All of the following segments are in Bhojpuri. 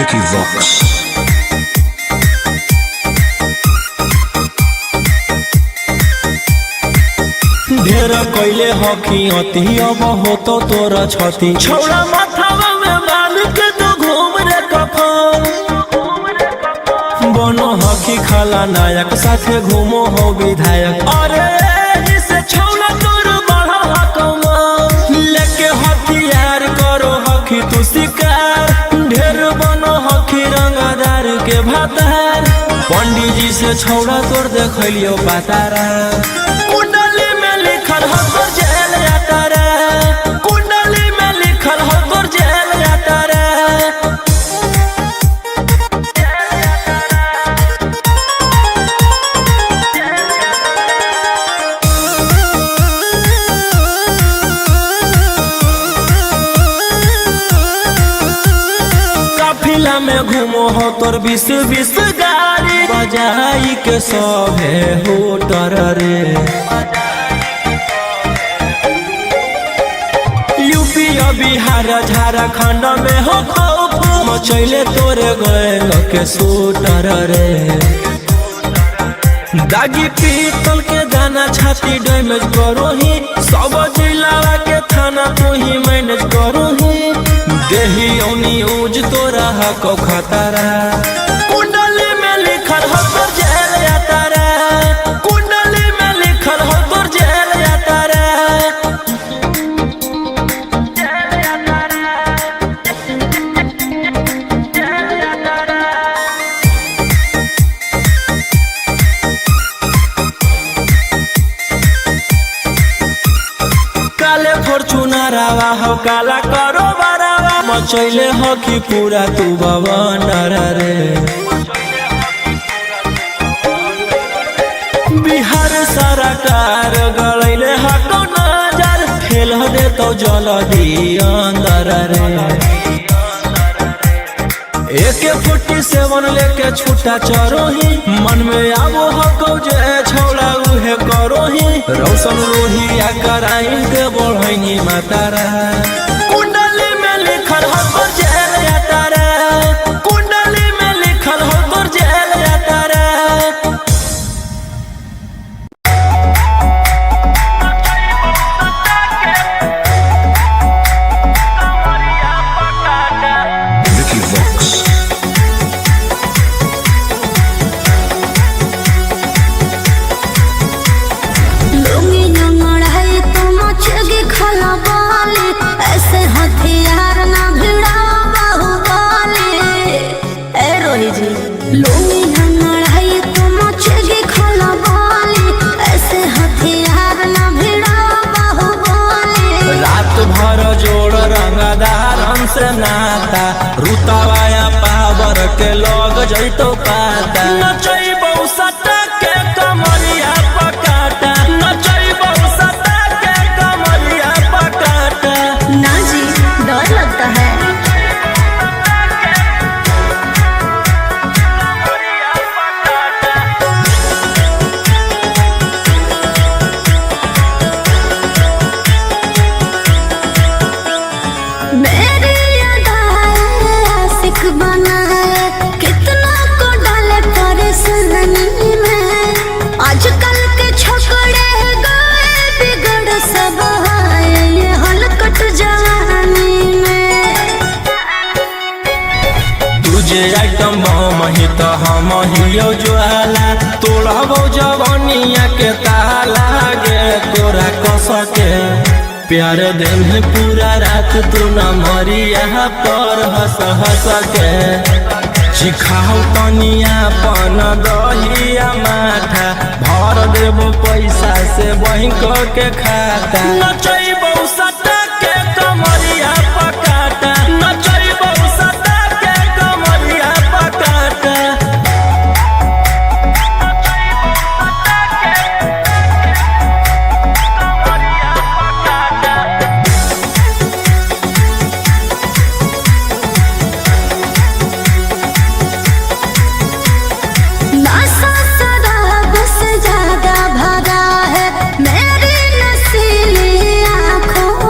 Vicky Vox. ढेर कैले हकी अति अब हो तो तोरा छती छौड़ा माथावा में बांध के तो घूम रे कफन बनो हकी खाला नायक साथे घूमो हो विधायक अरे जिसे छौड़ा तोर बढ़ा हकमा लेके हथियार करो हकी तू शिकार ढेर बनो हकी रंगदार के भातार पंडित जी से छौड़ा तोर देखलियो पातारा कुंडली में लिखल हो तोर जेल जाता रे काफिला में घूमो हो तोर 20-20 गाड़ी बजाई के सभे हो तर रे बिहार झारखंड में हो खौफ मचैले तोरे गए के सूटर रे दागी पीतल के दाना छाती डैमेज करो ही सब जिला के थाना तू ही मैनेज करो ही देही ओनी यूज तोरा हको खतरा कुंडली में लिखल हो तोर जेल जाता रे कुंडली में लिखल हो तोर जेल जाता रे फॉर्चूनरवा हो काला करो बरावा मचैले हो कि पूरा तू बवंडर रे बिहार सरकार गलैले हको नजर फेल दे तो जल्दी अंदर रे AK-47 लेके छूटा चरो ही मन में आवो हको जे छौड़ा उहे करो ही रौशन रोहिया कराइन के बढ़ैनी मातारा कुंडली में लिखल हो तोर जेल जाता रे कुंडली में लिखल हो तोर जेल जाता रे Vicky Vox. ऐसे हथियार ना भिड़ा बाहुबली ए रोही जी लूंगी लड़ाई तो मचेगी खोला बाली ऐसे हथियार ना भिड़ा बाहुबली रात भर जोड़ रंगदारन से नाता रुतावाया पावर के लोग जैतो पाता नचैबौ सटा के कमरिया पकाटा नचैबौ सटा के कमरिया पकाटा ना जी डर लगता है मेरी अदाएं आशिक बनाए कितना को डाले परेशानी में आजकल के छोकरे गए बिगड़ सब है ये हलकट जवानी में तुझे आइटम मही तो हम हियो ज्वाला तोड़बो जवानिया के ताला गे तोरा कस के प्यार दिन पूरा रात तू न मरिया पर हंस हंस के चिखाओ तनिया पन दहिया माथा भर देबो पैसा से बैंक के खाता नचैबौ सटा के कमरिया पकाटा नचैबौ सटा के कमरिया पकाटा नशा शराब से ज्यादा भरा है मेरी नशीली आँखों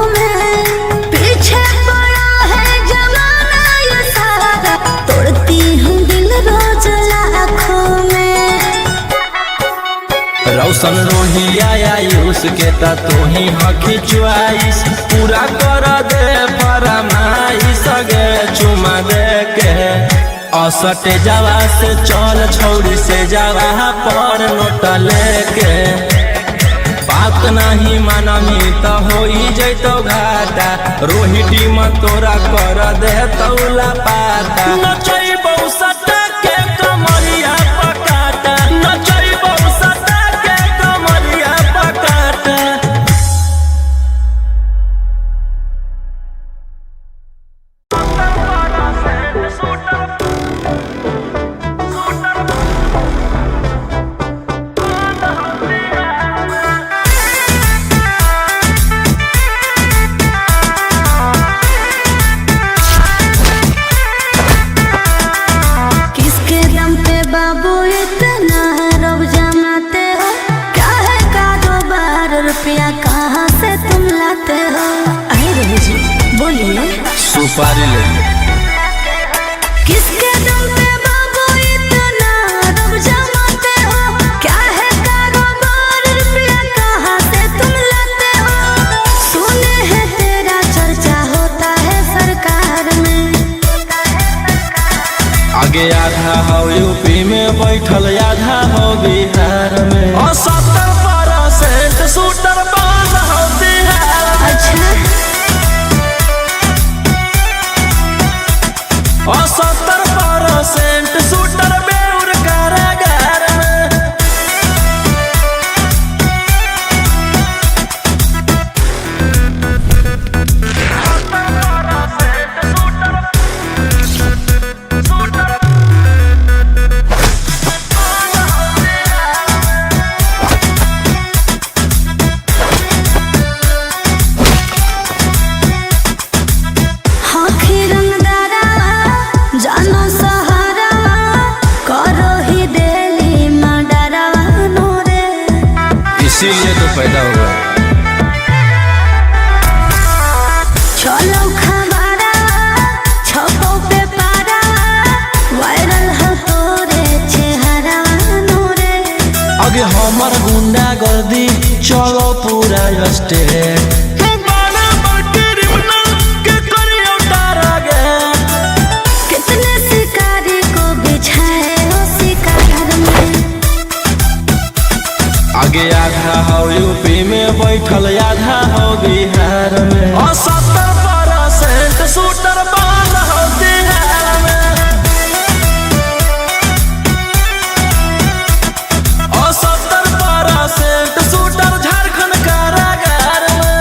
रोशन रोहिया आयुष के ता तू ही हकी चुआइस पूरा कर दे फरमाइश गे चुमा दे के असटे जावा से चल छौरी से जावा पर नोट लेके बात नहीं मानमी तो हो जैतो घाटा रोहिटी में तोरा कर दे तौला पाता नचैबौ सटा के कमरिया पकाटा नचैबौ सटा के कमरिया पकाटा। रुपया कहाँ से तुम लाते हो? अरे रवि जी बोलिए। सुपारी ले किसके दम पे बाबू इतना रब जमाते हो? क्या है कारोबार रुपया कहाँ से तुम लाते हो? सुने हैं तेरा चर्चा होता है सरकार में। आगे आधा हो यूपी में बैठल आधा हो बिहार में 70% शूटर बंद होती है। अच्छा 70% शूटर बेउर कारागार में इसीलिए तो पैदा हुआ। चलो खबरा छपो पे पारा वायरल हो तोरे चेहरा नोरे। आगे हमर गुंडा गर्दी चलो पूरा स्टेट कितने शिकारी को बिछाए हो शिकार में। आगे आधा हो यूपी में बैठल आधा हो बिहार में 70% शूटर बंद होती है में 70% शूटर झारखंड कारागार में।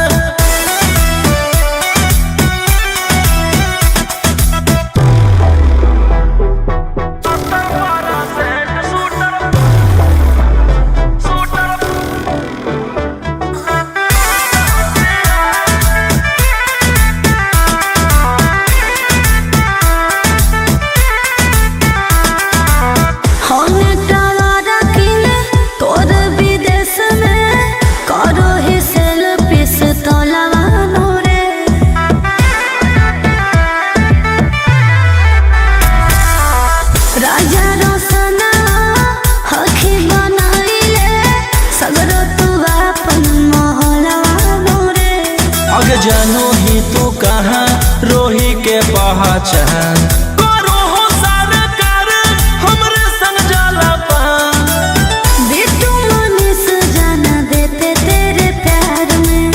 जानू ही तू कहाँ रोही के पहचान करो हो सरकार हमरे संग जाला पान। बिट्टू मनीष जाना देते तेरे प्यार में।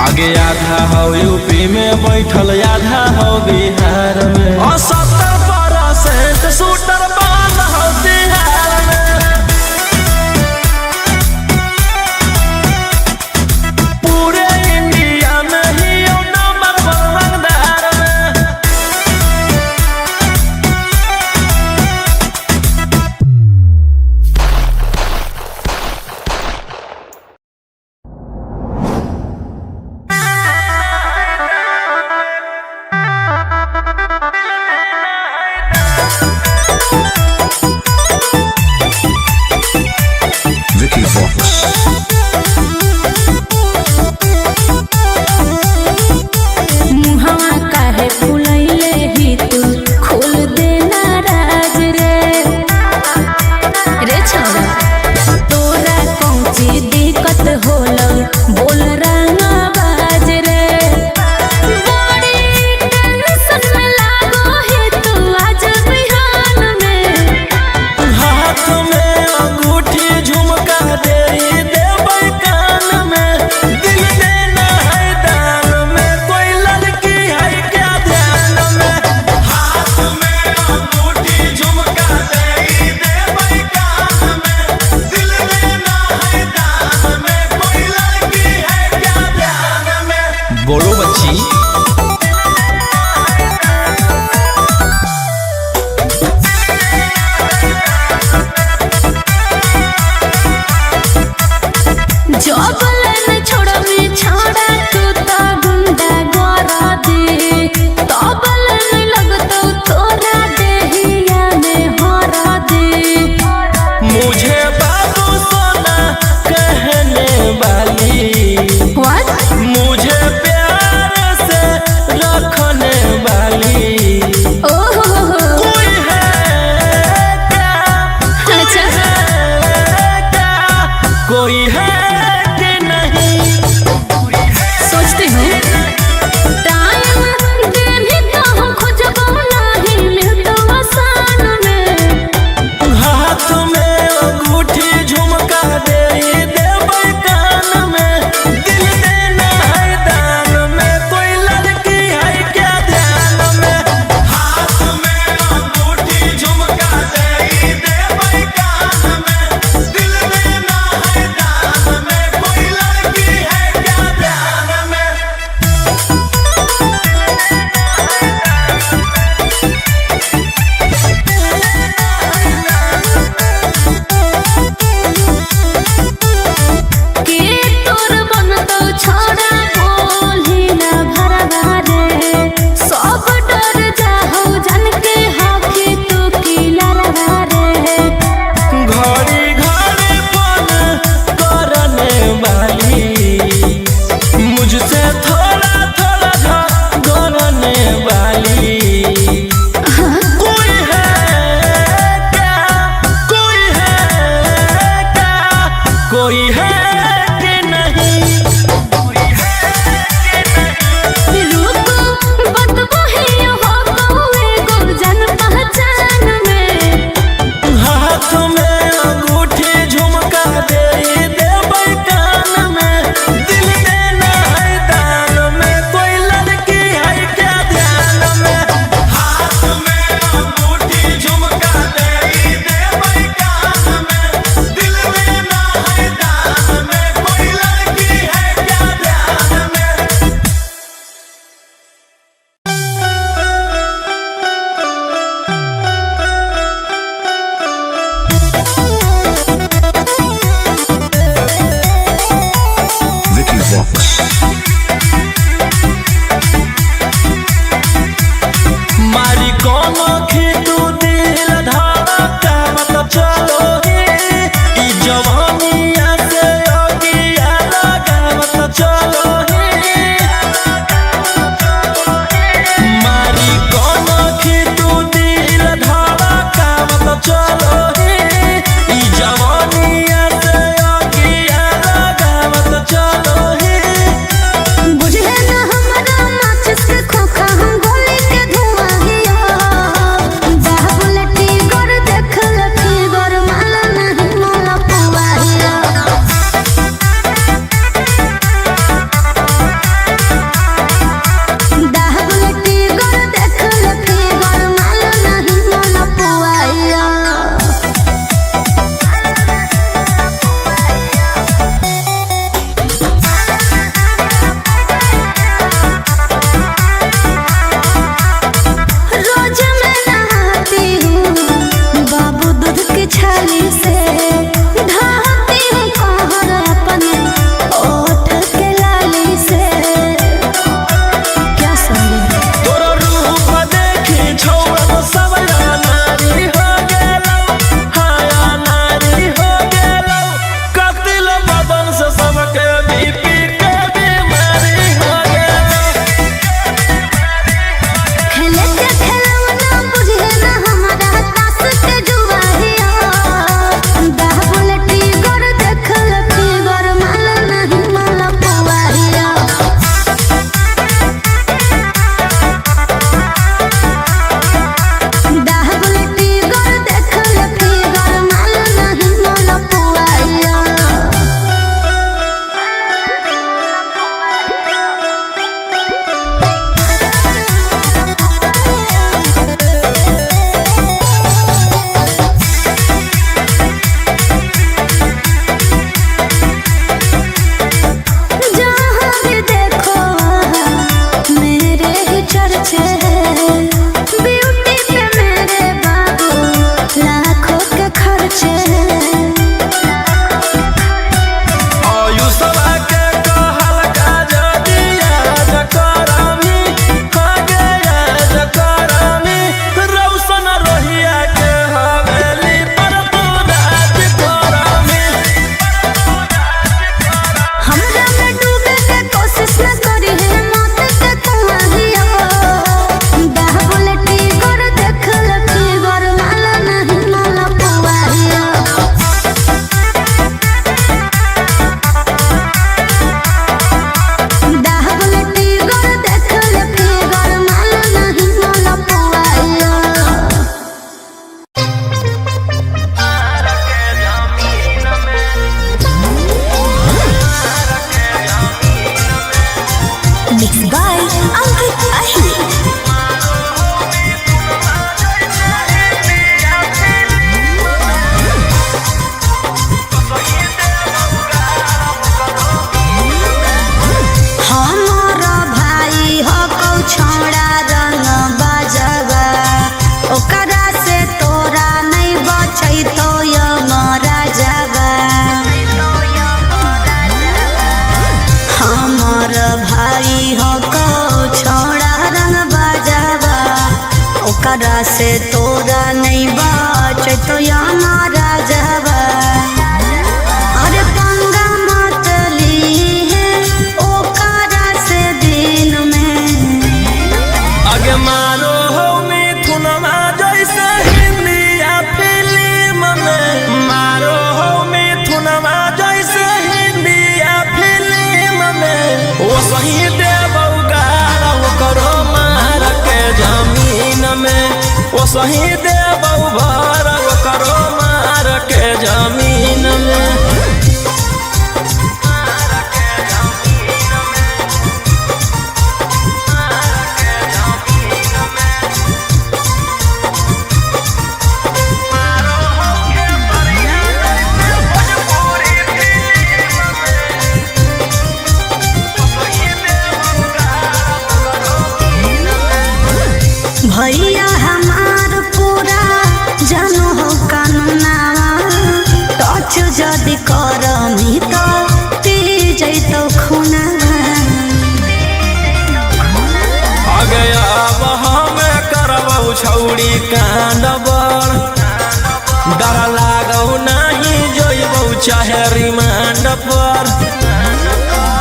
आगे आधा हो यूपी में बैठल आधा हो बिहार में 70% शूटर बंद होती है में। पूरे इंडिया में ही नंबर 1 रंगदार में। Vicky Vox. मुहवा काहे फुलैले ही तू खोल देना राज रे रे छोरा कौन खितू दिल धड़का मत चलो ही ई जवानिया से अगिया लगा मत चलो ही मारी कौन खितू दिल धड़का मत चलो ही ई जवानिया से अगिया लगा मत चलो ही बुझे ना हमरा माचिस के खोखा हम गोली के धुआं हिया बाबुलटी गोर देखल की गोर माला नहीं मोला पुआ हिया बाबुलटी गोर देखल की गोर माला नहीं मोला पुआ हिया रोज मैं नहाती हूँ बाबू दूध की छाली से ढहाती हूँ कहर अपने ओठ के लाली से क्या समझे तोरा रूप देखी छौरन सब नारी हो गेलौ हाया नारी हो गेलौ कतिल बदन से सबके बीपी के बीमारी हो गेलौ खेले के खेलौना बुझे ना हमारा तास के जुआ हिया बाबुलटी गोर देखल की गोर माला नहीं माला पुआ हिया बाबुलटी गोर देखल की गोर माला नहीं माला पुआ हिया जहाँ भी देखो वहाँ मेरे ही चर्चे हैं ब्यूटी पे मेरे बाबू लाखों के खर्चे हैं आयुषवा के कहल का जदिया जकरामी हो गया जकरामी रौशन रोहिया के हवेली पर तू राज करामी हमरा में डूबे के कोशिश न करी है मौत के कुआं हिया बाबुलटी गोर देखल की गोर माला नहीं माला पुआ हिया बाबुलटी गोर देखल की गोर माला नहीं माला पुआ हिया Mixed by Ankit Ahir. हमारा भाई हो कौ छोड़ा रंग बजवा ओकरा से तोरा नहीं बचै तो यमरा जवा हमर भाई हो कौ छोड़ा रंग बजवा ओकरा से तोरा नहीं बचै तो यमरा जवा अरे पंगा मत लीहे ओकरा से दिन में आगे मारो हो मिथुनमा जैसे हिंदिया फिल्म में मारो हो मिथुनमा जैसे हिंदिया फिल्म में वो सही देवौ गारा वो करो मार के जमीन में वो सही देवौ भर वो करो मार के जमीन में भैया हमार पूरा जनो हो कानूना टच जदि करमी तो पी जैतो खूना आ गया अब हमें करबौ छौ छौड़ी कांड बर डर लागौ नहीं जोइबौ चाहे रिमांड पर।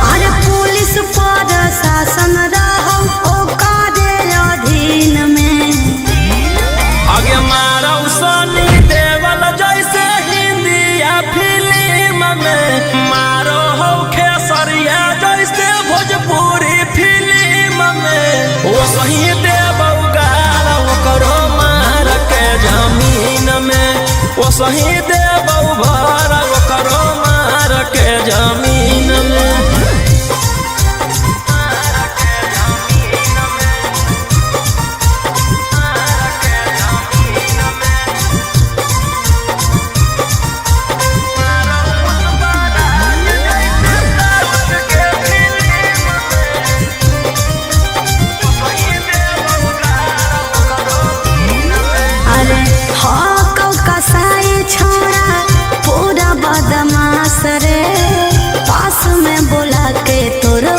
अरे पुलिस पर शासन रहौ ओकर अधीन में आगे मारौ सनी देवल जैसे हिंदी या फिल्म में मारो हो खेसरिया जैसे भोजपुरी फिल्म में वो सही देवौ गाल ओकरो मार के जमीन में वो सही देवौ भर ओकरो मार के जमीन में। रे पास में बोला के तोरो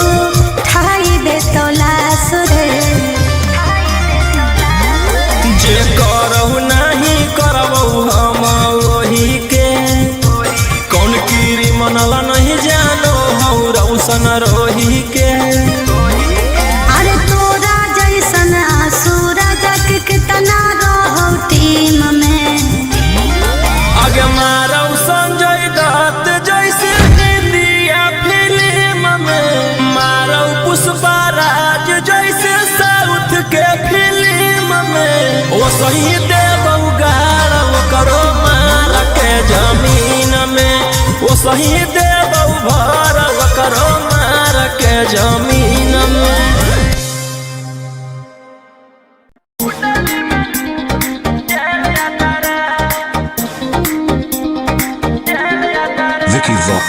ठाई दे तो लाश रे जे करहु नहीं करबौ हम वही के कौन कीरी मनला नहीं जानो हौ रौशन रोही के। अरे तोरा जैसन आसुरा जग कितना रहो टीम में आगे मारौ संजय दत्त जैसे हिंदिया फिल्म में मारौ पुष्पराज जैसे साउथ के फिल्म में वो सही देवौ गाल ओकरो मार के जमीन में वो सही देवौ भर ओकरो मार के जमीन में। Vicky Vox.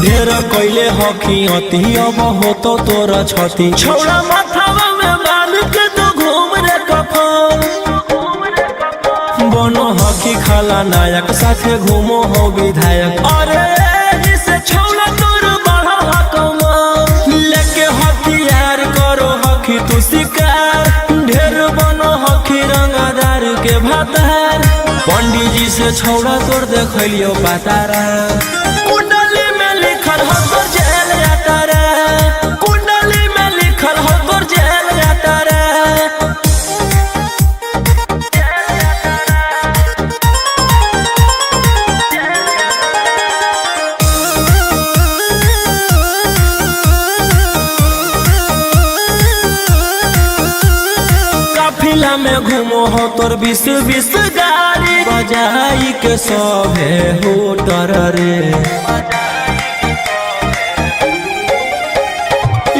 ढेर कैले हकी अति अब हो तो तोरा छती छौड़ा माथावा में बांध के तो घूम रे कफन बनो हकी खाला नायक साथे घूमो हो विधायक। अरे जिसे छौड़ा तोर बढ़ा हकमा लेके हथियार करो हकी तू शिकार ढेर बनो हकी रंगदार के भातार पंडित जी से छौड़ा तोर देखलियो पातारा कुंडली में लिखल हो तोर जेल जाता रे कुंडली में लिखल हो तोर जेल जाता रे। काफिला में घूमो हो तोर 20-20 गाड़ी बजाई के सभे होटर रे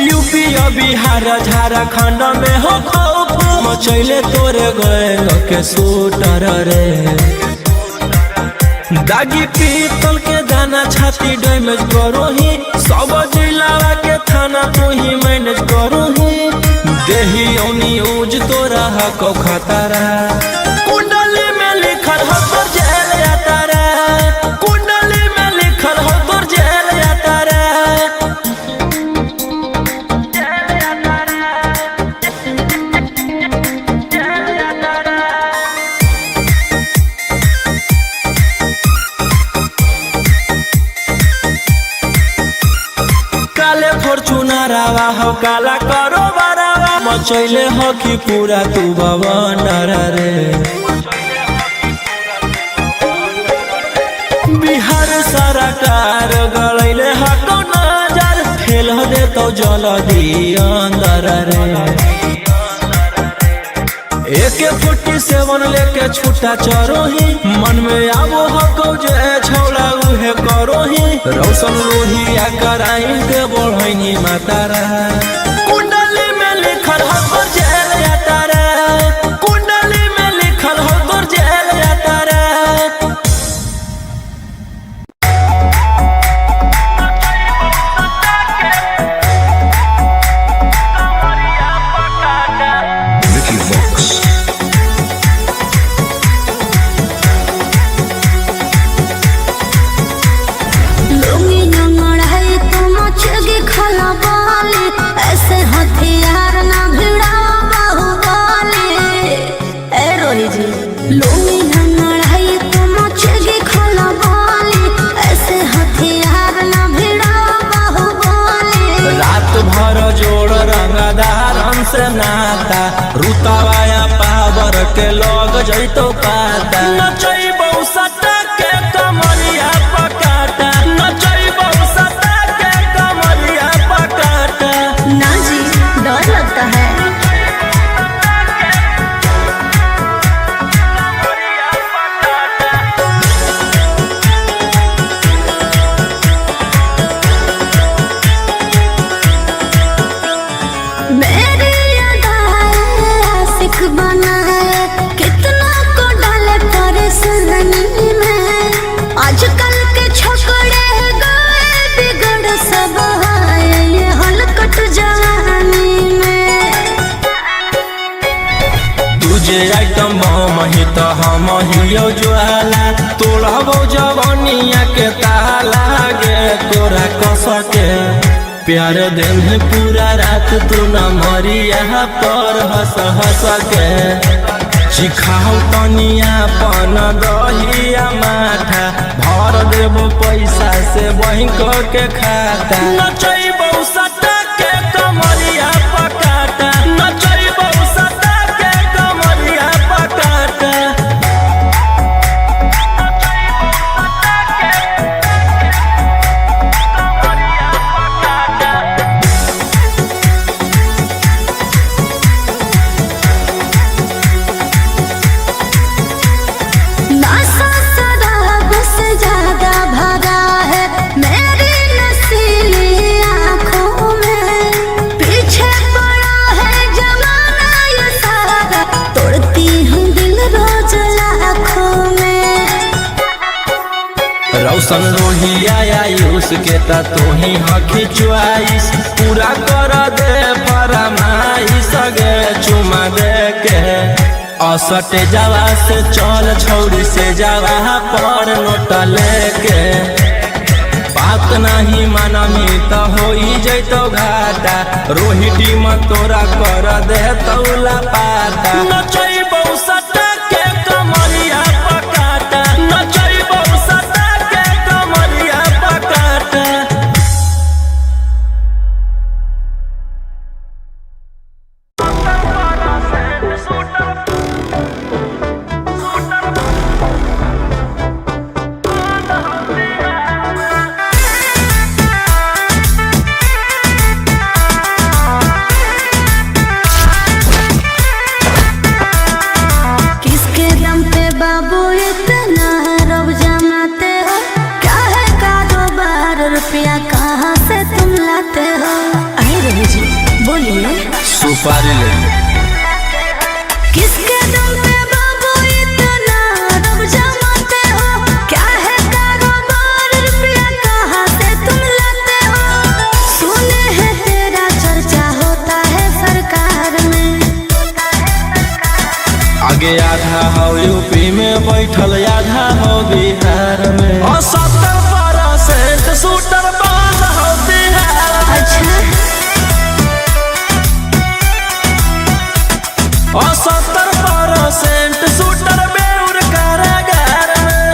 यूपी बिहार झारखंड में हो खौफ मचैले तोरे गैंग के शूटर रे दागी पीतल के दाना छाती डैमेज करो ही सब जिला के थाना तू ही मैनेज करो ही देही न्यूज तोरा हको खतरा कुंडली में लिखल हो तोर जेल जाता रे कुंडली में लिखल हो तोर जेल जाता रे। काले फॉर्च्यूनर आवा हो काला करो बरावा मचैले हो कि पूरा तू बवंडर रे बिहार सरकार गलैले हको नजर फेल हो दे तो जल्दी अंदर रे AK-47 लेके छूटा चरो ही मन में आवो हको जे छौला उहे करो ही रौशन रोहिया कराई के बढ़ैनी मातारा कुंडली में लिखल हो तोर जेल जाता रे कुंडली में लिखल हो तोर जेल जाता रे। Vicky Vox. लुंगी नंगड़ है तो मचगी से नाता रुतावाया पावर के लोग जैतो पाता नचैबौ सटा के कमरिया पकाटा नचैबौ सटा के कमरिया पकाटा। ना जी डर लगता है। मेरी अदाएं आशिक बनाए कितना को डाले परेशानी में। आजकल के छोकरे गए बिगड़ सब है ये हलकट जवानी में। तुझे आइटम मही तो हम हियो ज्वाला तोड़बो जवनिया के ताला गे तोरा कस के प्यार दिन पूरा रात तू न मरिया पर हंस हंस के चिखाओ तनिया पन दहिया माथा भर देबो पैसा से बैंक के खाता नचैबौ सटा के कमरिया पकाटा नचैबौ सटा के कमरिया पकाटा। नशा शराब से ज्यादा भरा है मेरी नशीली आँखों में। पीछे पड़ा है जमाना ये सारा तोड़ती हूँ दिल रोज लाखों में। रौशन रोहिया आयुष के ता तू ही हकी च्वाइस पूरा कर दे फरमाइश गे चुमा दे के असटे जावा से चल छौड़ी से जावा पर नोट लेके बात नहीं मानमी तो हो जैतो घाटा रोहिटी में तोरा कर दे तौला पाता नचैबौ सटा के कमरिया पकाटा नचैबौ सटा के कमरिया पकाटा। किसके दम पे बाबू इतना रब जमाते हो। क्या है कारोबार रुपया कहाँ से तुम लाते हो। अरे रवि जी बोलिए। सुपारी ले किसके दम पे बाबू इतना रब जमाते हो। क्या है कारोबार रुपया कहाँ से तुम लाते हो। सुने हैं तेरा चर्चा होता है सरकार में। आगे आधा हो यूपी में बैठल आधा हो बिहार में 70% शूटर बंद हो बिहार में। अच्छा 70% शूटर बेउर कारागार में।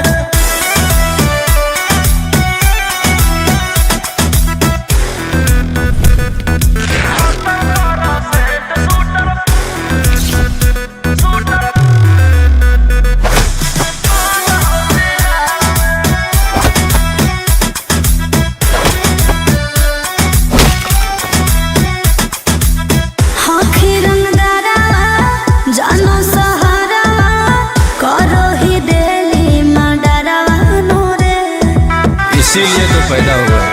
हाथी रंगदारा जानो सहारा करो ही देली मडरा नोरे। इसीलिए तो पैदा हुआ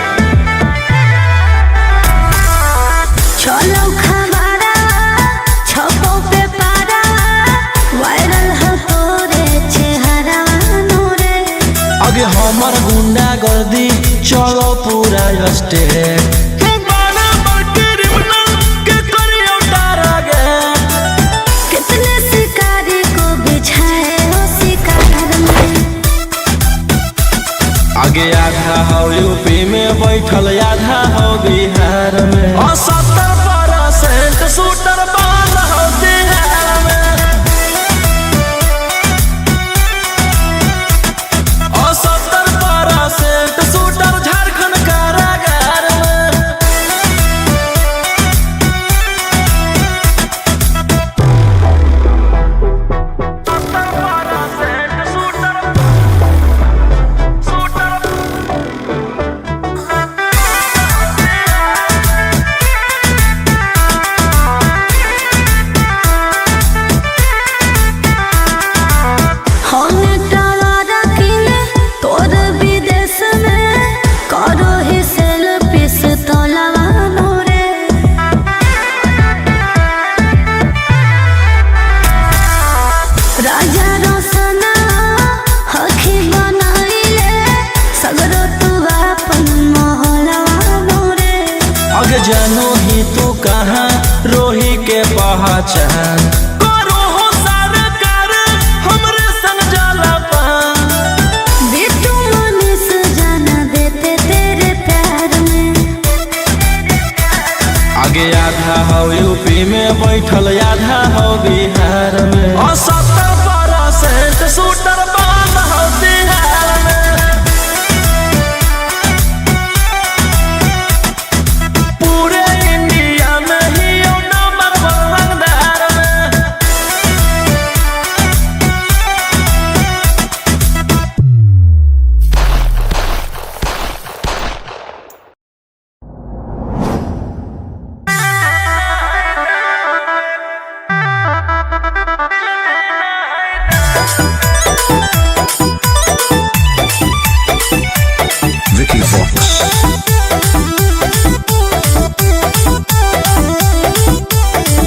चलो खबरा छपो पे पारा वायरल हो तोरे चेहरा नोरे। आगे हमर गुंडा गर्दी चलो पूरा स्टेट कितने शिकारी को बिछाए हो शिकार में। आगे आधा हो यूपी में बैठल आधा हो बिहार में 70% शूटर बंद हो बिहार में। 70% शूटर झारखंड कारागार में। जानो ही तू कहाँ रोही के पहचान करो हो सरकार हमरे संग जाला पान। बिट्टू मनीष जाना देते तेरे प्यार में। आगे आधा हो यूपी में बैठल आधा हो बिहार में और 70% शूटर बंद हो बिहार में। पूरे इंडिया में ही नंबर 1 रंगदार में। Vicky Vox.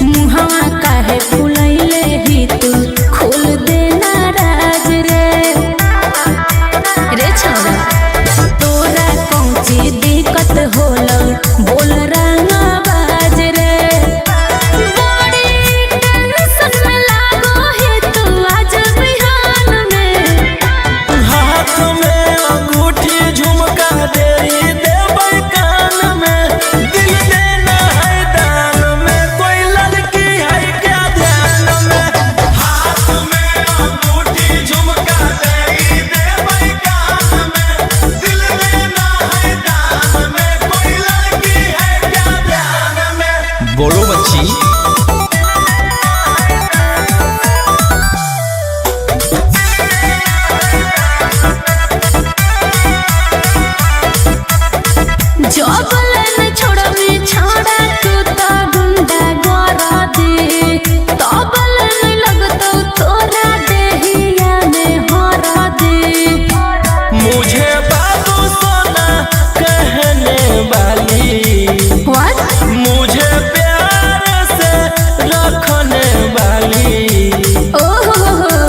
मुहावा काहे फुलैले ही तू खोल देना राज रे। रे छोरा तोरा कौची दिक्कत होलो बोल रंगा बाज रे। बड़ी टेंशन में लागो है तू आज बिहान में। हाथ में अंगूठी झुमका देरी देबै कान में दिल देना है दान में कोई लड़की है क्या ध्यान में। हाथ में अंगूठी झुमका देरी देबै कान में दिल देना है दान में कोई लड़की है क्या ध्यान में। बोलो बच्ची जबलन छोड़बी छोड़ा तू तो गुंडा गोरा दे। तबलन लगतो तोरा देहिया में हरा दे। मुझे बाबू सोना कहने वाली What? मुझे प्यार से रखने वाली ओहो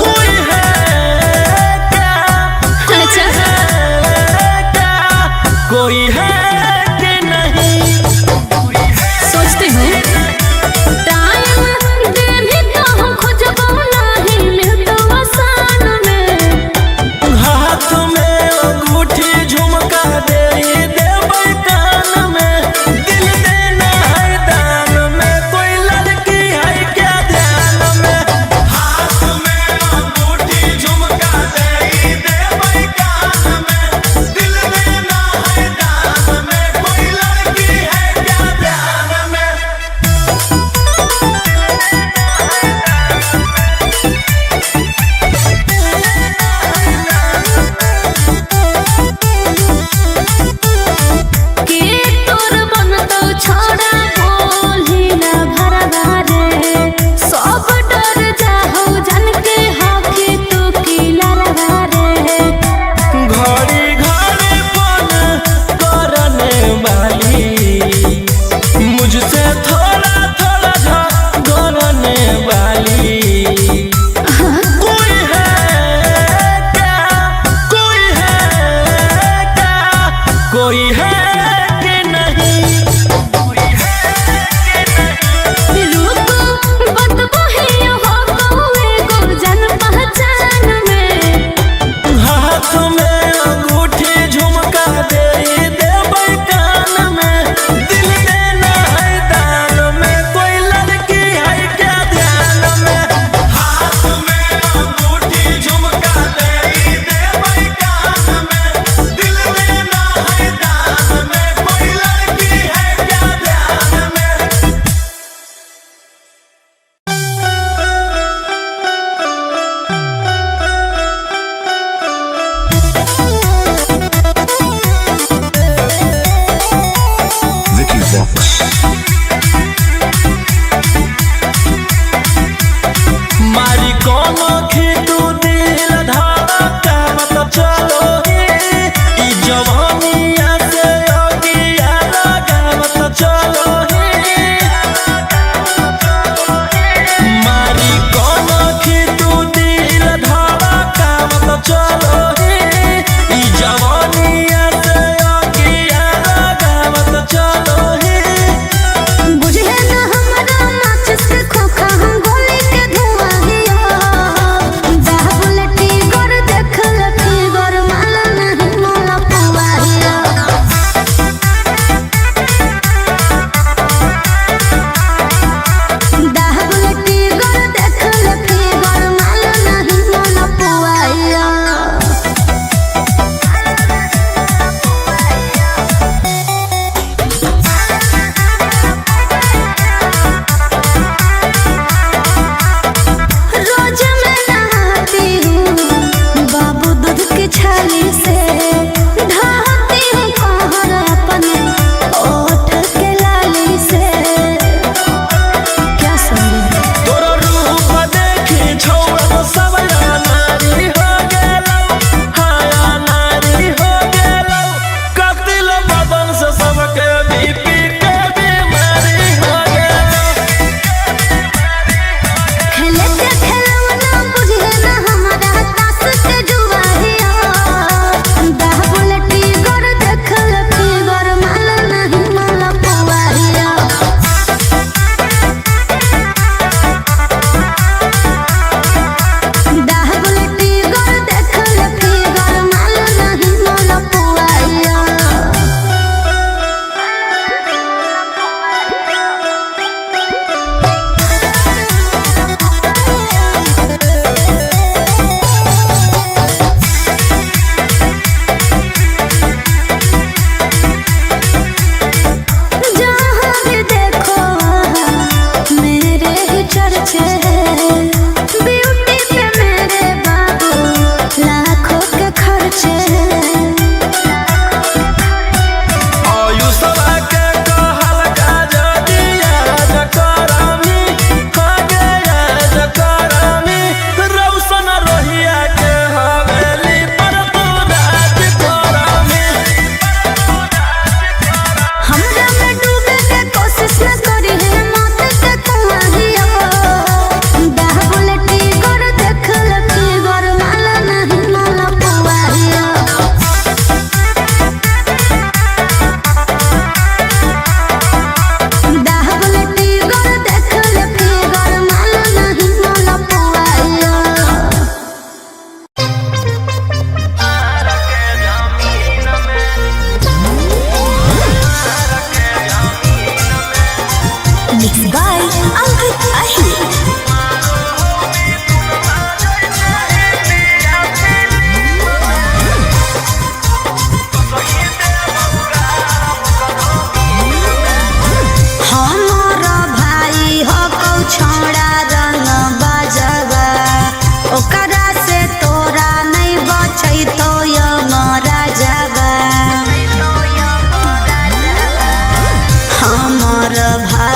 कोई है क्या अच्छा है क्या कोई है कि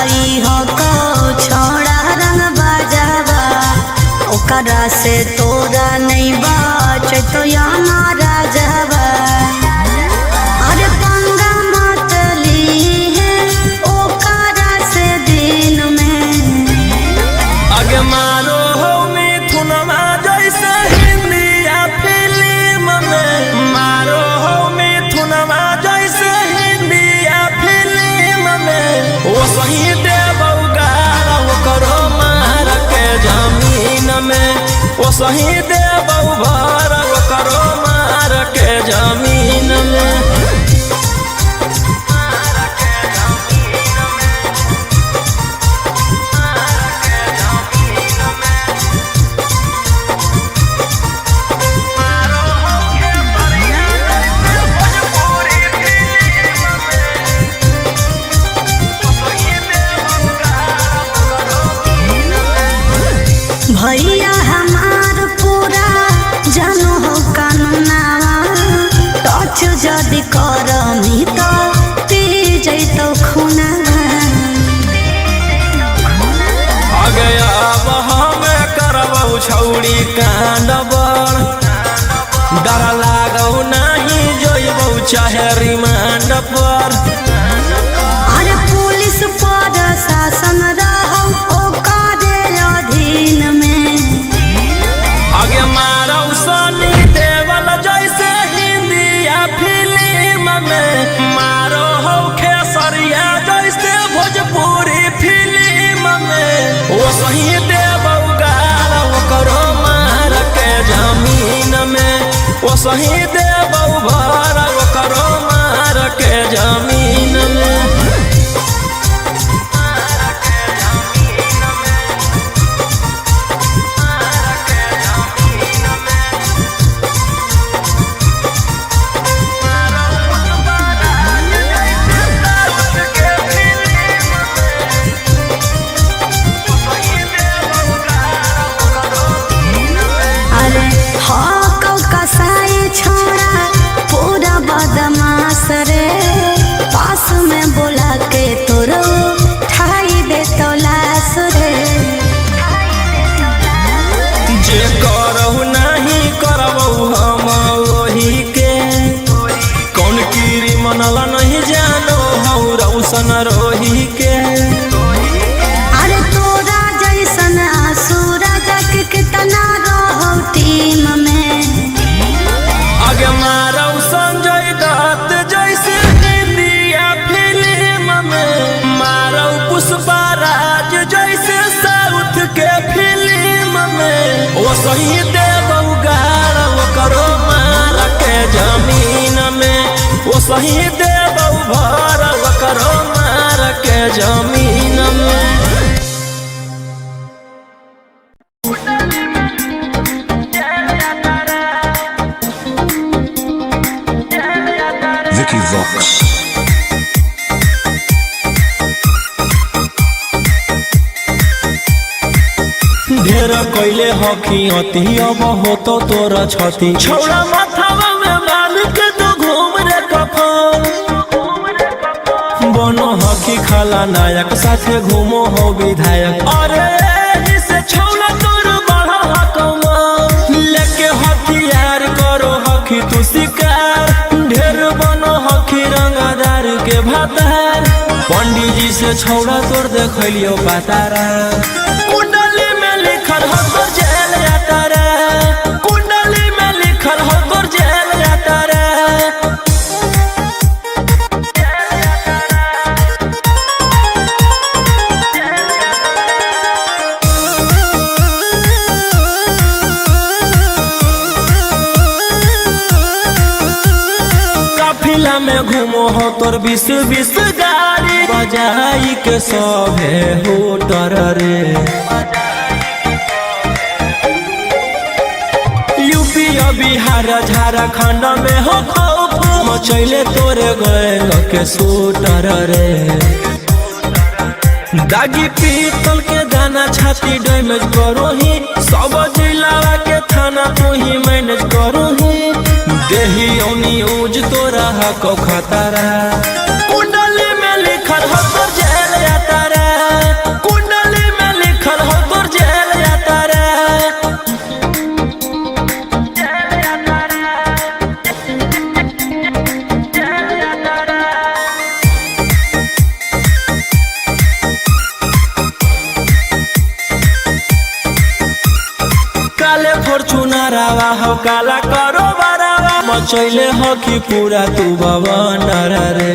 ई हो को छोड़ा रंग बाजावा ओकरा से तोरा नहीं बाच तो या मारा जावा अरे पंगा मत ली है ओकरा से दिन में आगे मारो हो मिथुनमा जैसे हिंदी या फिल्म में मारो हो मिथुनमा जैसे हिंदी या फिल्म में वो सही देबौ गारा वो करो मार के जमीन में वो सही देबौ भार वो करो मार के जमीन में भैया हमार पूरा जानो हो कानूनावा टच जदि करमी तो पी जैतो खुनावा आगे अब हमें करबौ छौड़ी कांडबर डर लागौ नहीं जोइबौ चाहे रिमांड पर अरे पुलिस पर शासन रहौ ओकरे अधीन में आगे मारौ सनी देवल जैसे हिंदी या फिल्म में मारो हो खेसरिया जैसे भोजपुरी फिल्म में वो सही देबौ गाल वो करो मार के जमीन में वो सही देबौ भार वो करो मार के जमीन में अरे हाँ कसाई छोड़ा पूरा बदमाश रे पास में बोला के तोरो ठाई दे तो लाश रे जे करहु नहीं करबौ हम वही के कौन कीरी मनला नहीं जानो हौ रौशन रोही के अरे तोरा जैसन आसुरा जग कितना रहो टीम में आगे मारौ संजय दत्त जैसे हिंदी या फिल्म में मारौ पुष्पा राज जैसे साउथ के फिल्म में वो सही देबौ गार वो करो मार के जमीन में वो सही देबौ भार वो करो मार के जमीन में Vicky Vox. ढेर कैले हकी अति अब होतो तोरा छती छौड़ा माथावा में बाल के तो घूम रे कफन बनो हकी खाला नायक साथे घूमो हो विधायक अरे इसे छौड़ा तोर बढ़ा हकमा लेके हथियार करो हकी तू शिकार ढेर बनो हकी रंगदार के भातार पंडित जी से छौड़ा तोर देखलियो पातारा कुंडली में लिखल हो तोर जेल जाता रे कुंडली में लिखल हो तोर जेल जाता रे काफिला में घूमो हो तोर 20 गाड़ी बजाई के सभे हो तर रे यूपी बिहार झारखंड में हो खौफ मचैले तोरे गैंग के शूटर रे दागी पीतल के दाना छाती डैमेज करो ही सब जिला के थाना तू ही मैनेज करो ही देही न्यूज तोरा हको खतरा कुंडली में लिखल हो तो जेल जाता रे बरावा हो काला करो बरावा मचैले हो कि पूरा तू बवंडर रे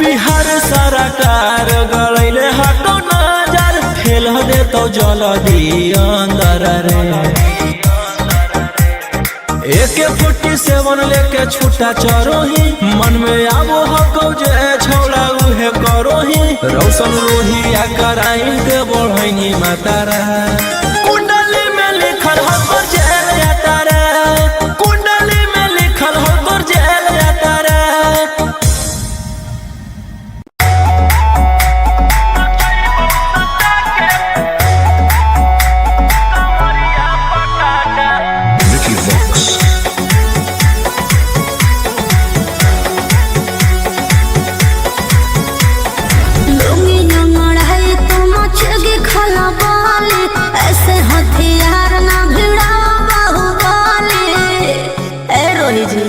बिहार सरकार गलैले हटो नजर फेल दे तो जल दी अंदर रे AK-47 लेके छूटा चरोही मन में आबो हको जे छौला उहे करोही रौशन रोहिया कराई के बढ़ैनी मातारा कुंडली में लिखल हो तोर जेल यातारा कुंडली में लिखल हो तोर जेल यातारा Vicky Vox. लुंगी नंगड़ है तो मचगे खला बाले ऐसे हथियार ना भिड़ा बाहुबले ए रोही जी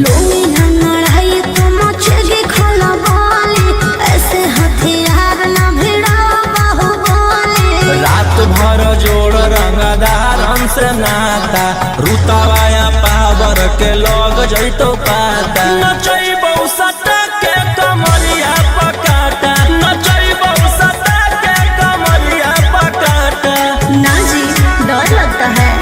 लुंगी नंगड़ है तो मचगे खला बाले ऐसे हथियार ना भिड़ा बाहुबले रात भर जोड़ रंगदारन से नाता रुतावाया पावर के लग जैतो पाता नचैबौ सटा के कमरिया पकाटा नचैबौ सटा के कमरिया पकाटा ना जी डर लगता है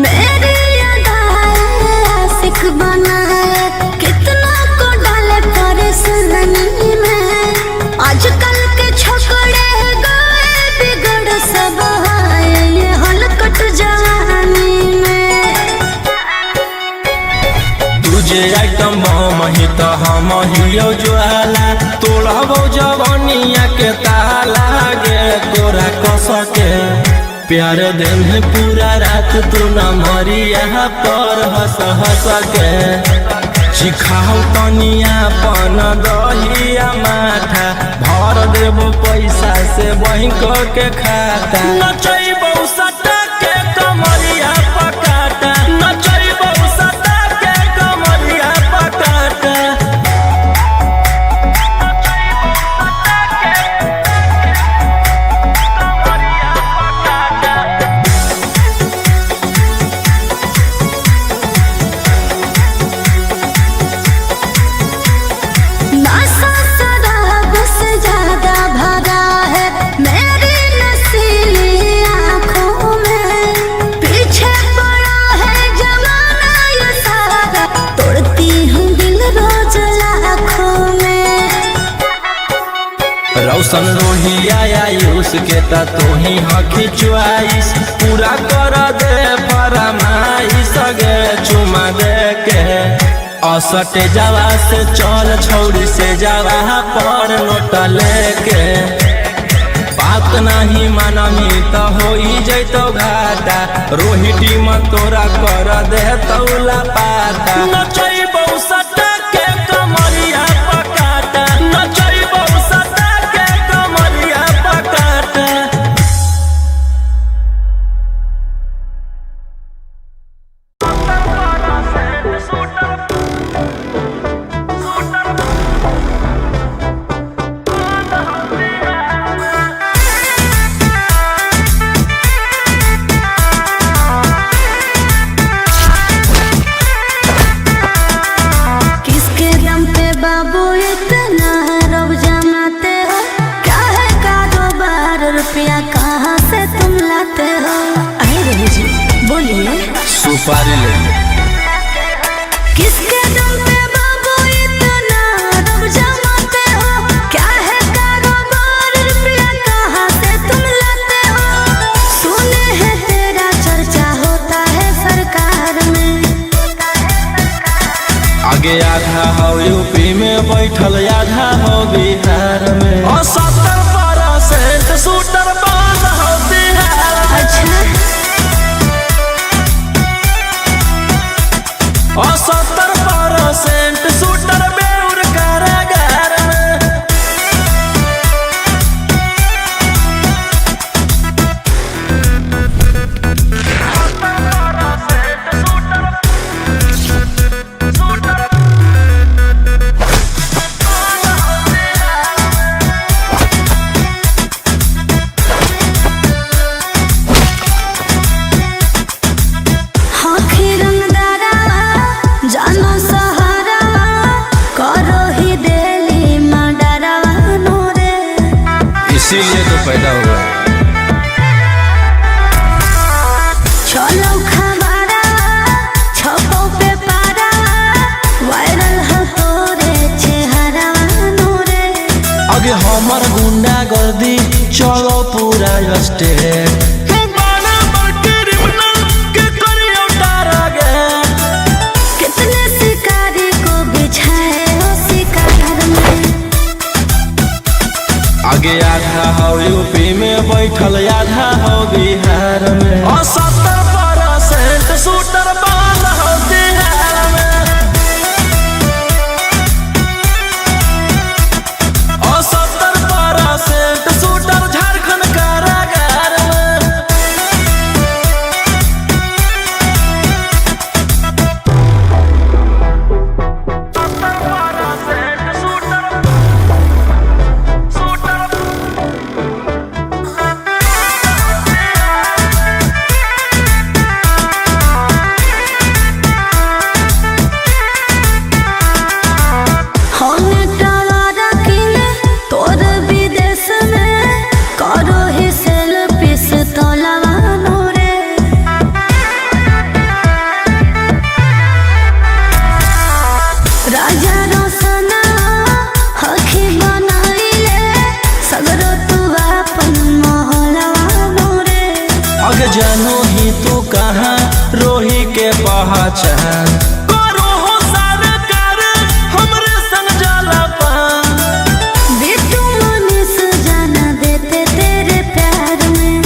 मेरी अदाएं आशिक बनाए कितना को डाले परेशानी में आजकल के छोकरे गए बिगड़ सब आए ये हलकट जवानी में तुझे आइटम मही तो हम हियो ज्वाला तोड़बो जवनिया के ताला गे तोरा कस के प्यार दिन पूरा रात तू न मरिया पर हंस हंस के चिखाओ तनिया पन दहिया माथा भर देबो पैसा से बैंक के खाता नचैबौ सटा के कमरिया पकाटा नचैबौ सटा के कमरिया पकाटा नशा शराब से ज्यादा भरा है मेरी नशीली आँखों में पीछे पड़ा है जमाना ये सारा तोड़ती हूँ दिल रोज लाखों में रौशन रोहिया आयुष के ता तू ही हकी च्वाइस पूरा कर दे फरमाइश गे चुमा दे के असटे जावा से चल छौड़ी से जावा पर नोट लेके बात नहीं मानमी तो होई जैतो घाटा रोहिटी में तोरा कर दे तौला पाता नचैबौ सटा के कमरिया पकाटा नचैबौ सटा के कमरिया पकाटा किसके दम पे बाबू इतना रब जमाते हो क्या है कारोबार रुपया कहाँ से तुम लाते हो अरे रोही जी बोलिए सुपारी ले किसके दम पे बाबू इतना रब जमाते हो क्या है कारोबार रुपया कहाँ से तुम लाते हो सुने हैं तेरा चर्चा होता है सरकार में आगे आधा हो यूपी में बैठल आधा हो बिहार में और 70% शूटर बंद हो बिहार में अच्छा और 70% शूटर बेउर कारागार में पैदा हुआ। चलो खबरा छपो पे पारा वायरल हो तोरे चेहरा नूरे। आगे हमर गुंडा गर्दी चलो पूरा स्टेट। कितने शिकारी को बिछाए हो शिकार में। आगे आधा हो यूपी में बैठल आधा हो बिहार में। और 70% शूटर बंद हो बिहार में। और 70% शूटर झारखंड कारागार में। होने टवारा किले तोर विदेश में करो ही सेल्फी से तोलवा नूरे। राजा रोशना हखी बनाइले सगरो तू अपन मोहलवा नूरे। आगे जानू ही तू कहाँ रोही के पहचान। करो हो सरकार हमरे संग जाला पान। बिट्टू मनीष जाना देते तेरे प्यार में।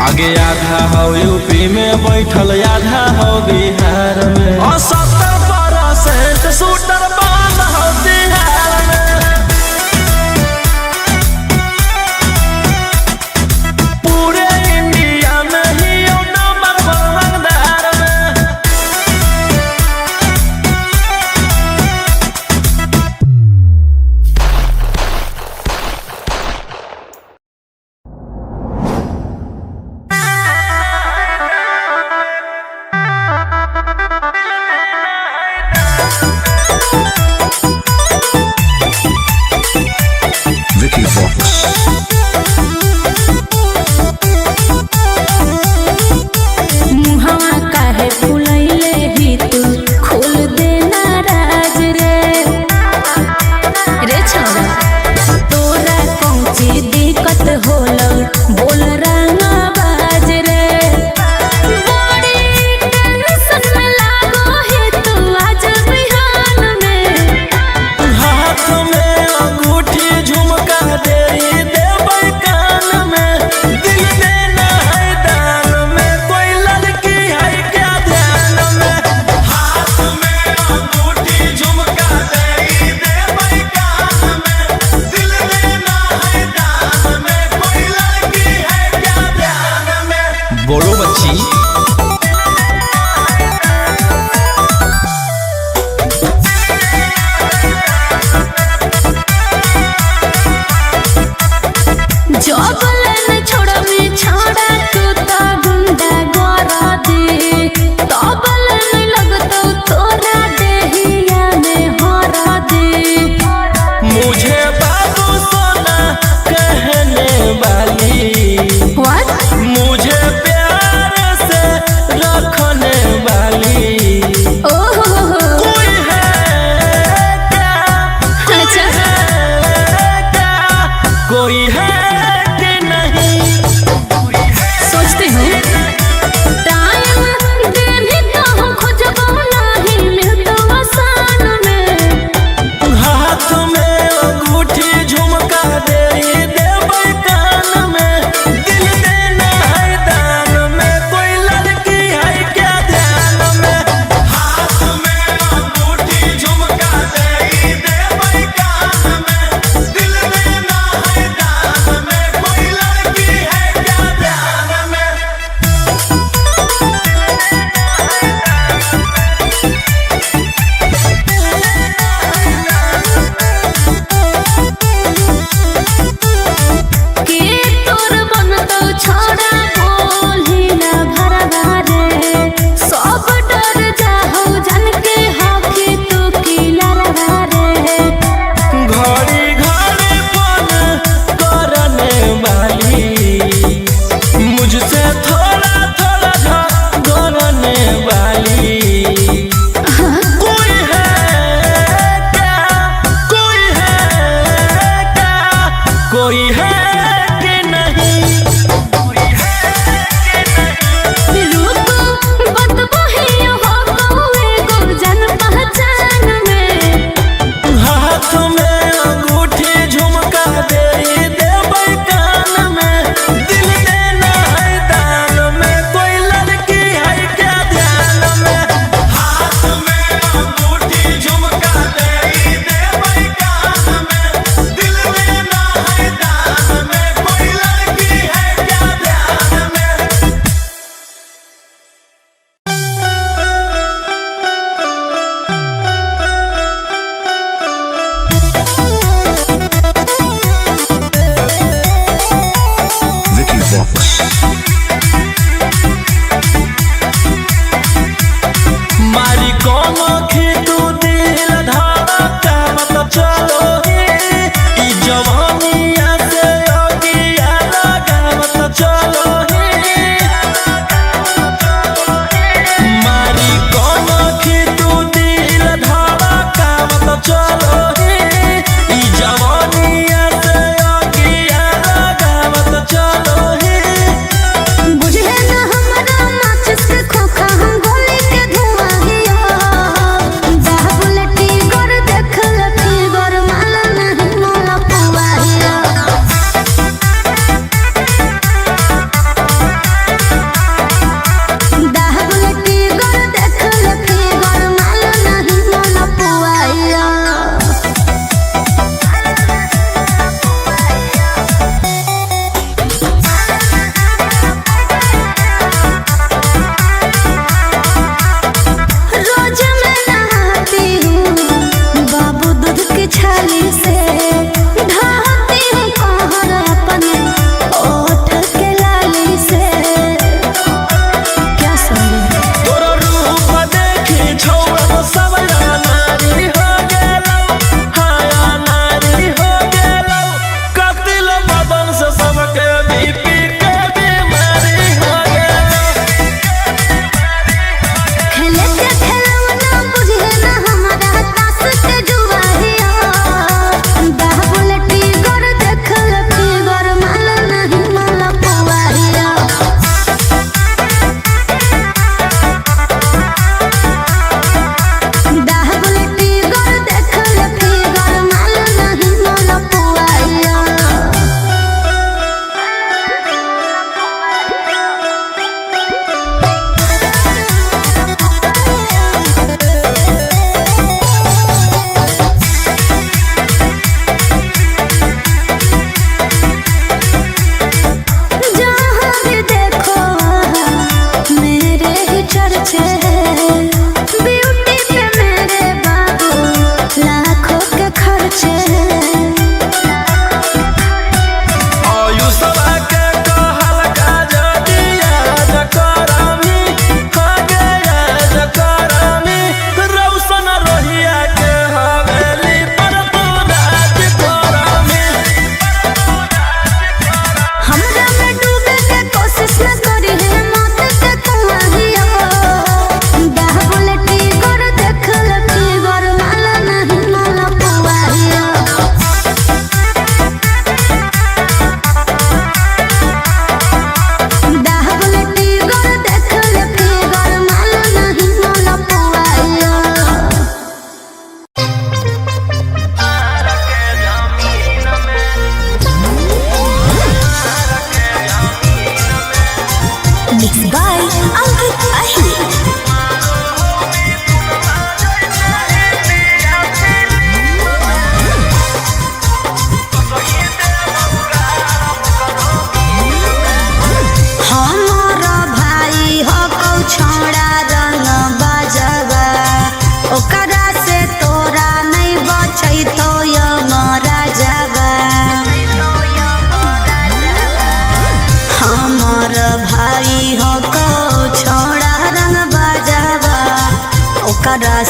आगे आधा हो यूपी में बैठल आधा हो बिहार में। और 70% शूटर बंद हो बिहार में। पूरे इंडिया में ही नंबर 1 रंगदार में।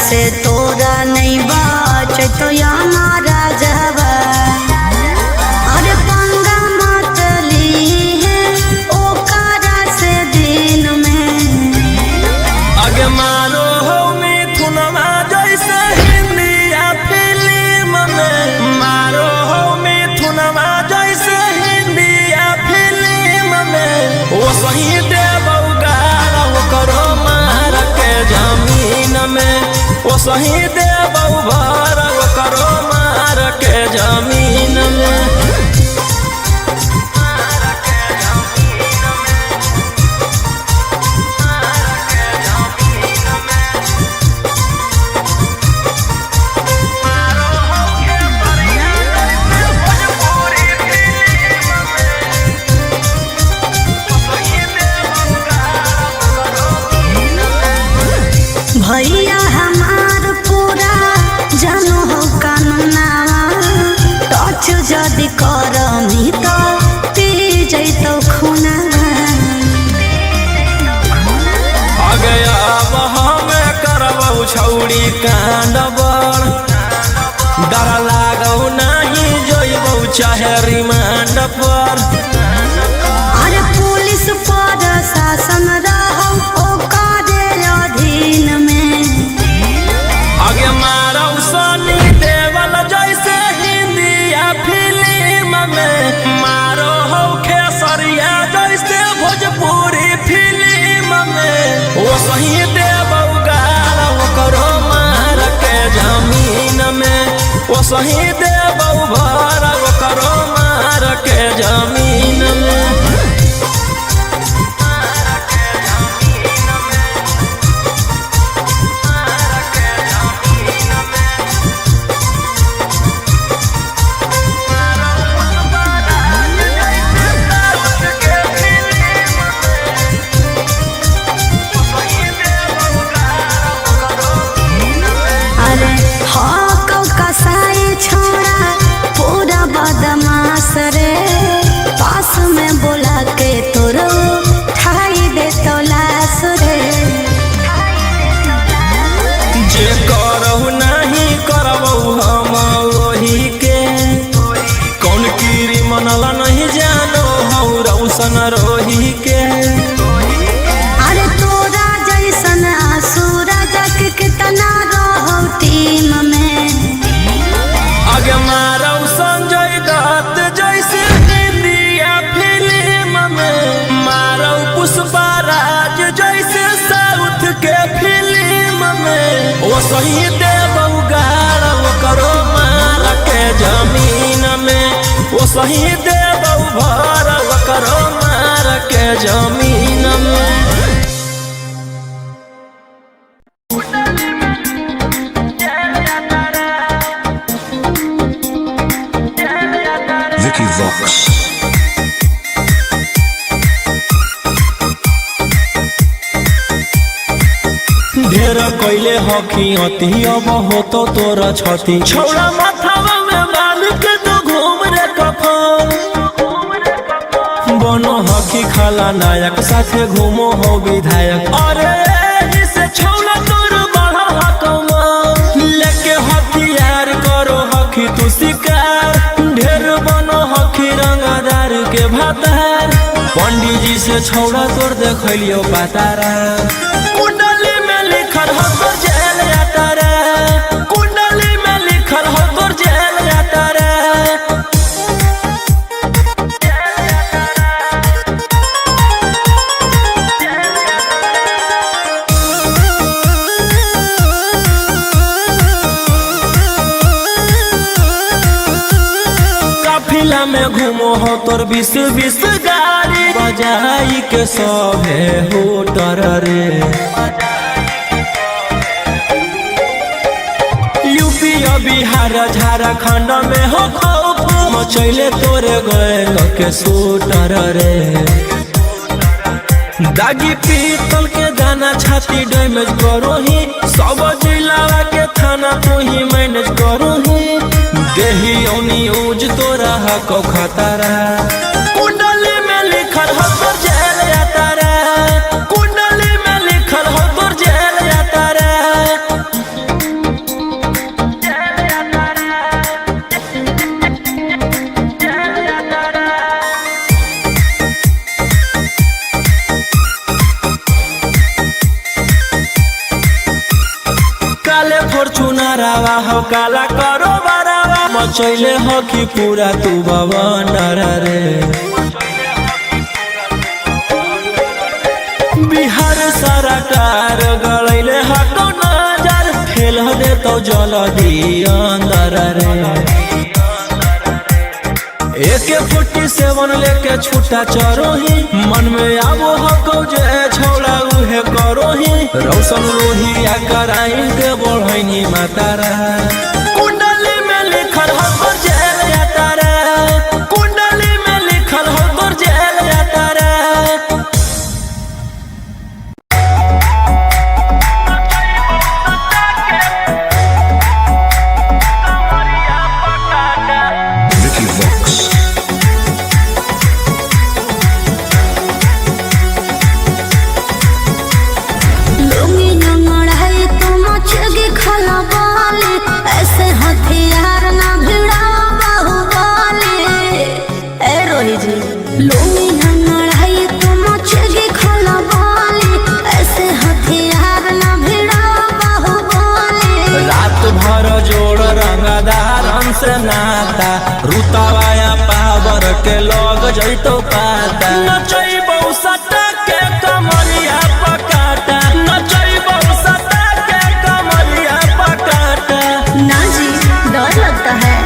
से तोरा नहीं बाच तो हमारा जवा अरे पंगा मत ली है ओकरा से दिन में आगे मारो हो मिथुनमा जैसे हिंदी या फिल्म में मारो हो मिथुनमा जैसे हिंदी या फिल्म में वो सही देबौ गारा वो करो मार के जमीन में वो सही देबौ भर वो करो मार के जमीन में भैया हमार पूरा जानो हो कानूनावा टच जदि करमी तो पी जैतो खूनावा आगे अब हमें करबौ छौड़ी कांड बड़ डर लागौ नहीं जोइबौ चाहे रिमांड पर अरे पुलिस पर शासन रहौ ओकरे अधीन में आगे मारौ सनी देवल जैसे हिंदी या फिल्म में मारो हो खेसरिया जैसे भोजपुरी फिल्म में वो सही देबौ गारा वो करो मार के जमीन में वो सही देबौ भर वो करो मार के जमीन में अरे हाँ कसाई छोड़ा पूरा बदमाश रे पास में बोला के तोरो ठाई दे तो लाश रे जे करहु नहीं करबौ हम वही के कौन कीरी मनला नहीं जानो हौ रौशन रोही के अरे तोरा जैसन आसुरा जग कितना रहो टीम में आगे मारौ संजय दत्त जैसे हिंदी या फिल्म में मारौ पुष्पराज जैसे साउथ के फिल्म में वो सही देबौ गारा वो करो मार के जमीन में वो सही देबौ भर वो करो मार के जमीन में Vicky Vox. ढेर कैले हकी अति अब हो तो तोरा छती छौड़ा माथावा में बाल के तो घूम रे कफन बनो हकी खाला नायक साथे घूमो हो विधायक अरे जिसे छौड़ा तोर बढ़ा हकमा लेके हथियार करो हकी तू शिकार ढेर बनो हकी रंगदार के भातार पंडित जी से छौड़ा तोर देखलियो पातारा कुंडली में लिखल हो तोर जेल जाता रे कुंडली में लिखल हो तोर जेल जाता रे काफिला में घूमो हो तोर 20 गाड़ी बजाई के सभे होटर रे यूपी बिहार झारखंड में हो खौफ मचैले तोरे गैंग के शूटर रे दागी पीतल के दाना छाती डैमेज करो ही सब जिला के थाना तू ही मैनेज करो ही देही न्यूज तोरा हको खतरा कुंडली में लिखल हो तोर जेल जाता रे कुंडली में लिखल हो तोर जेल जाता रे काला करो बरावा मचैले हो कि पूरा तू बवंडर रे। बिहार सरकार गलैले हको नजर फेल दे तो जल दी अंदर रे। AK-47 लेके छूटा चरोही मन में आवो हको जे छोड़ा उहे करोही रौशन रोहिया कराई के बढ़ैनी मातारा कुंडली में लिखल हो तोर जेल यातारा कुंडली में लिखल हो तोर जेल यातारा। Vicky Vox. ऐसे हथियार ना भिड़ा बाहुबली ए रोही जी लूंगी ना लड़ाई तो मचेगी खोला बाली ऐसे हथियार ना भिड़ा बाहुबली। रात भर जोड़ रंगदारन से नाता रुतावाया पावर के लग जैतो पाता नचैबौ सटा के कमरिया पकाटा नचैबौ सटा के कमरिया पकाटा। ना जी डर लगता है।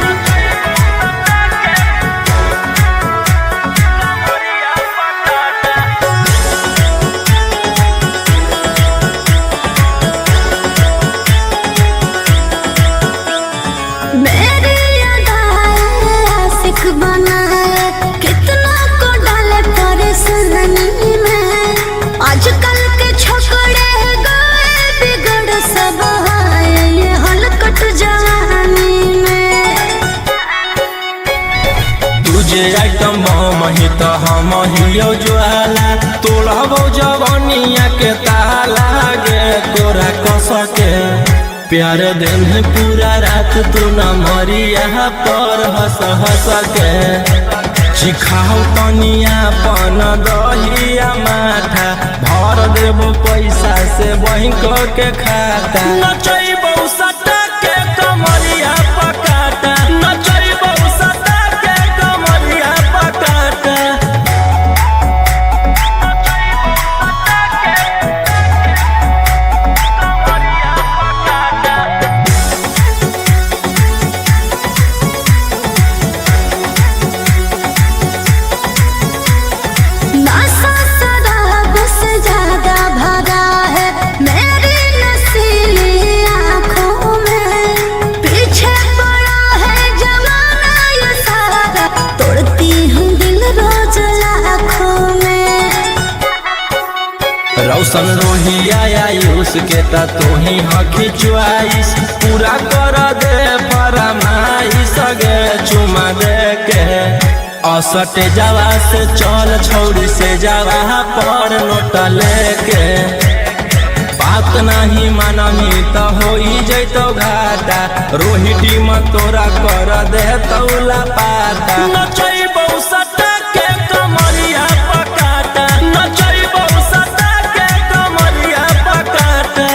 मेरी अदाएं आशिक बनाए कितना को डाले परेशानी में आजकल के छोकरे गए बिगड़ सब है ये हलकट जवानी में। तुझे आइटम मही तो हम हियो ज्वाला तोड़बो जवानिया के ताला गे तोरा कस के प्यार दिन पूरा रात तू न मरिया पर हंस हंस के चिखाओ तनिया पन दहिया माथा भर देबो पैसा से बैंक के खाता नचैबौ सटा के कमरिया पकाटा नचैबौ सटा के कमरिया पकाटा। नशा शराब से ज्यादा भरा है मेरी नशीली आँखों में पीछे पड़ा है जमाना ये सारा तोड़ती हूँ दिल रोज लाखों में। रौशन रोहिया आयुष के ता तू ही हकी च्वाइस पूरा कर दे फरमाइश गे चुमा दे के असटे जावा से चल छौड़ी से जावा पर नोट लेके बात नहीं मानमी तो होई जैतो घाटा रोहिटी में तोरा कर दे तौला पाता नचैबौ सटा के कमरिया पकाटा नचैबौ सटा के कमरिया पकाटा।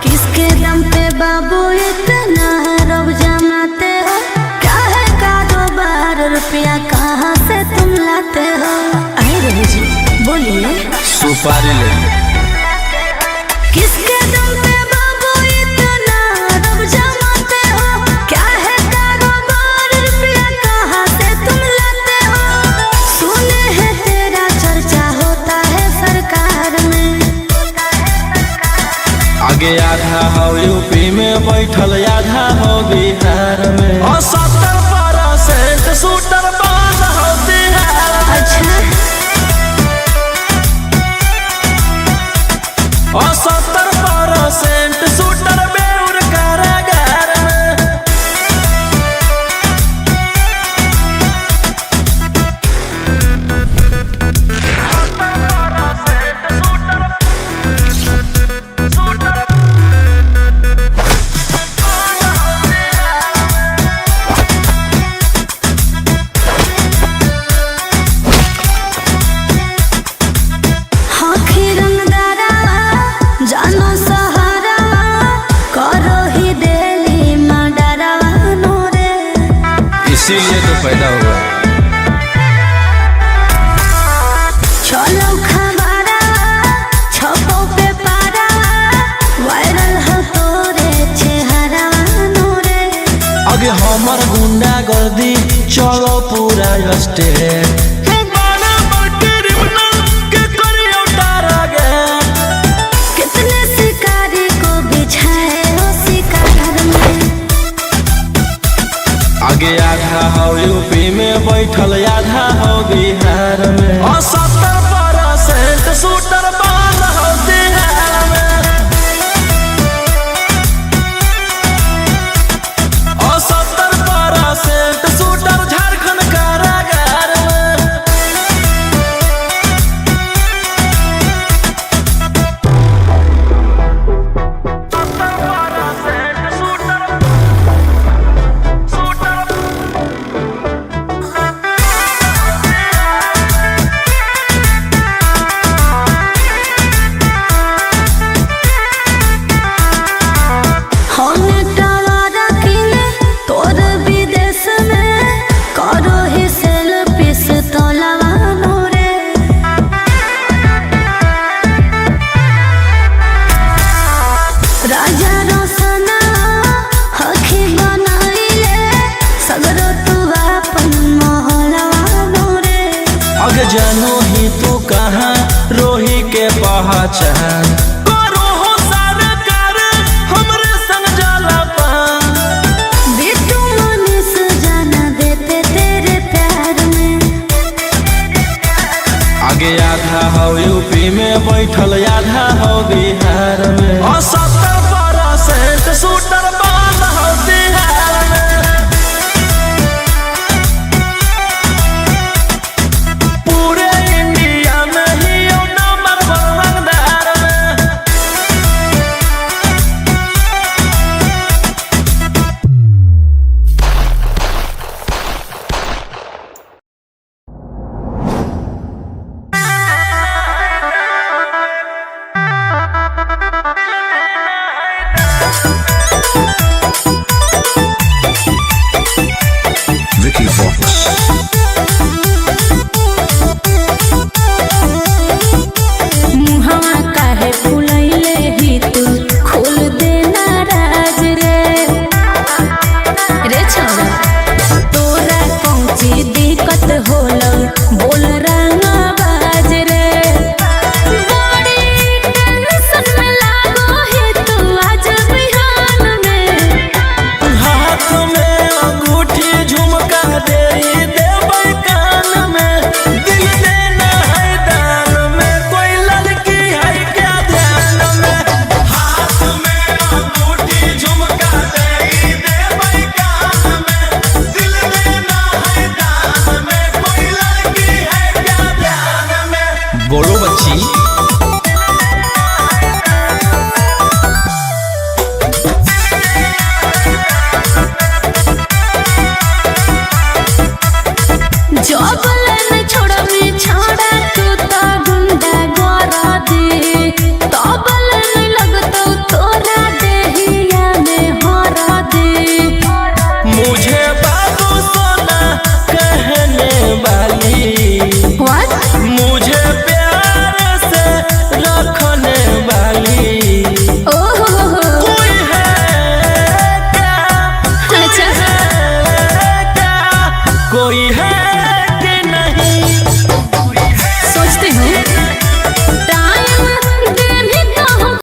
किसके दम पे बाबू इतना रब जमाते हो क्या है कारोबार रुपया कहाँ से तुम लाते हो। अरे रोही जी बोलिए सुपारी ले किसके दम पे बाबू इतना रब जमाते हो क्या है कारोबार रुपया कहाँ से तुम लाते हो। सुने हैं तेरा चर्चा होता है सरकार में आगे आधा हो यूपी में बैठल आधा हो बिहार में 70% शूटर बंद हो बिहार में। अच्छा 70% शूटर बेउर कारागार में। इसीलिए तो पैदा हुआ। चलो खबरा छपो पे पारा वायरल हो तोरे चेहरा नूरे। आगे हमर गुंडा गर्दी चलो पूरा स्टेट। कितने शिकारी को बिछाए हो शिकार में। आगे आधा हो यूपी में बैठल आधा हो बिहार में। और 70% शूटर बाल हो बिहार में। और 70% शूटर झारखंड कारागार में। जानू ही तू कहाँ रोही के पहचान करो हो सरकार हमरे संग जाला पान। बिट्टू मनीष जाना देते तेरे प्यार में। आगे आधा हो यूपी में बैठल आधा हो बिहार में। और 70% शूटर बाल हो बिहार में। Vicky Vox. मुहवा काहे फुलैले ही तू खोल देना राज रे। रे छोरा तोरा कौची दिक्कत होलो बोल रंगा बाज रे। बड़ी टेंशन में लागो है तू आज बिहान में। हाथ में अंगूठी झुमका दे देबै कान में। दिल देना है दान में कोई लड़की है क्या ध्यान में। हाथ में अंगूठी झुमका दे देबै कान में। दिल देना है दान में कोई लड़की है क्या ध्यान में। बोलो बच्ची।